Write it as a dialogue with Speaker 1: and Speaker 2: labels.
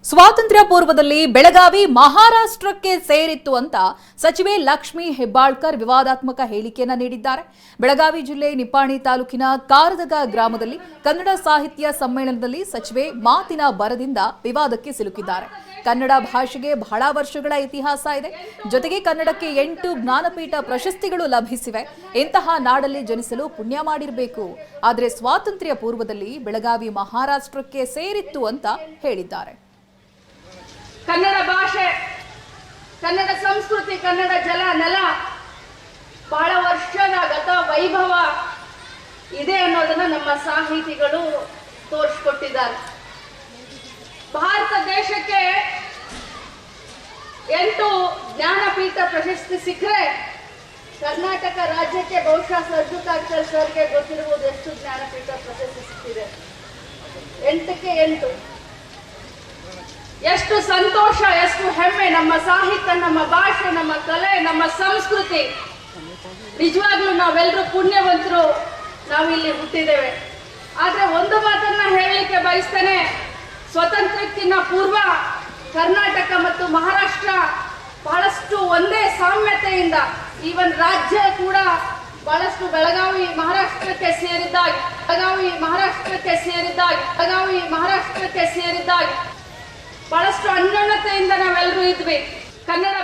Speaker 1: ಸ್ವಾತಂತ್ರ್ಯ ಪೂರ್ವದಲ್ಲಿ ಬೆಳಗಾವಿ ಮಹಾರಾಷ್ಟ್ರಕ್ಕೆ ಸೇರಿತ್ತು ಅಂತ ಸಚಿವೆ ಲಕ್ಷ್ಮೀ ಹೆಬ್ಬಾಳ್ಕರ್ ವಿವಾದಾತ್ಮಕ ಹೇಳಿಕೆಯನ್ನು ನೀಡಿದ್ದಾರೆ. ಬೆಳಗಾವಿ ಜಿಲ್ಲೆ ನಿಪ್ಪಾಣಿ ತಾಲೂಕಿನ ಕಾರದಗ ಗ್ರಾಮದಲ್ಲಿ ಕನ್ನಡ ಸಾಹಿತ್ಯ ಸಮ್ಮೇಳನದಲ್ಲಿ ಸಚಿವೆ ಮಾತಿನ ಬರದಿಂದ ವಿವಾದಕ್ಕೆ ಸಿಲುಕಿದ್ದಾರೆ. ಕನ್ನಡ ಭಾಷೆಗೆ ಬಹಳ ವರ್ಷಗಳ ಇತಿಹಾಸ ಇದೆ. ಜೊತೆಗೆ ಕನ್ನಡಕ್ಕೆ 8 ಜ್ಞಾನಪೀಠ ಪ್ರಶಸ್ತಿಗಳು ಲಭಿಸಿವೆ. ಇಂತಹ ನಾಡಲ್ಲಿ ಜನಿಸಲು ಪುಣ್ಯ ಮಾಡಿರಬೇಕು. ಆದರೆ ಸ್ವಾತಂತ್ರ್ಯ ಪೂರ್ವದಲ್ಲಿ ಬೆಳಗಾವಿ ಮಹಾರಾಷ್ಟ್ರಕ್ಕೆ ಸೇರಿತ್ತು ಅಂತ ಹೇಳಿದ್ದಾರೆ.
Speaker 2: ಕನ್ನಡ ಭಾಷೆ, ಕನ್ನಡ ಸಂಸ್ಕೃತಿ, ಕನ್ನಡ ಜಲ ನೆಲ ಬಹಳ ವರ್ಷದ ಗತ ವೈಭವ ಇದೆ ಅನ್ನೋದನ್ನ ನಮ್ಮ ಸಾಹಿತಿಗಳು ತೋರಿಸಿಕೊಟ್ಟಿದ್ದಾರೆ. ಭಾರತ ದೇಶಕ್ಕೆ 8 ಜ್ಞಾನಪೀಠ ಪ್ರಶಸ್ತಿ ಸಿಕ್ಕರೆ ಕರ್ನಾಟಕ ರಾಜ್ಯಕ್ಕೆ ಬಹುಶಃ ಸರ್ಜುಕಾಚಾರ್ಯ ಸರ್ಗೆ ಗೊತ್ತಿರುವುದು ಎಷ್ಟು ಜ್ಞಾನಪೀಠ ಪ್ರಶಸ್ತಿ ಸಿಕ್ಕಿದೆ. 8ಕ್ಕೆ 8. ಎಷ್ಟು ಸಂತೋಷ, ಎಷ್ಟು ಹೆಮ್ಮೆ. ನಮ್ಮ ಸಾಹಿತ್ಯ, ನಮ್ಮ ಭಾಷೆ, ನಮ್ಮ ಕಲೆ, ನಮ್ಮ ಸಂಸ್ಕೃತಿ, ನಿಜವಾಗ್ಲೂ ನಾವೆಲ್ಲರೂ ಪುಣ್ಯವಂತರು. ನಾವಿಲ್ಲಿ ಹುಟ್ಟಿದ್ದೇವೆ. ಆದ್ರೆ ಒಂದು ಮಾತನ್ನ ಹೇಳಲಿಕ್ಕೆ ಬಯಸ್ತೇನೆ. ಸ್ವತಂತ್ರಕ್ಕಿಂತ ಪೂರ್ವ ಕರ್ನಾಟಕ ಮತ್ತು ಮಹಾರಾಷ್ಟ್ರ ಬಹಳಷ್ಟು ಒಂದೇ ಸಾಮ್ಯತೆಯಿಂದ, ಈವನ್ ರಾಜ್ಯ ಕೂಡ ಬಹಳಷ್ಟು ಬೆಳಗಾವಿ ಮಹಾರಾಷ್ಟ್ರಕ್ಕೆ ಸೇರಿದ್ದಾಗಿ ಬಹಳಷ್ಟು ಅನ್ಯೋನ್ಯತೆಯಿಂದ ನಾವೆಲ್ಲರೂ ಇದ್ವಿ. ಕನ್ನಡ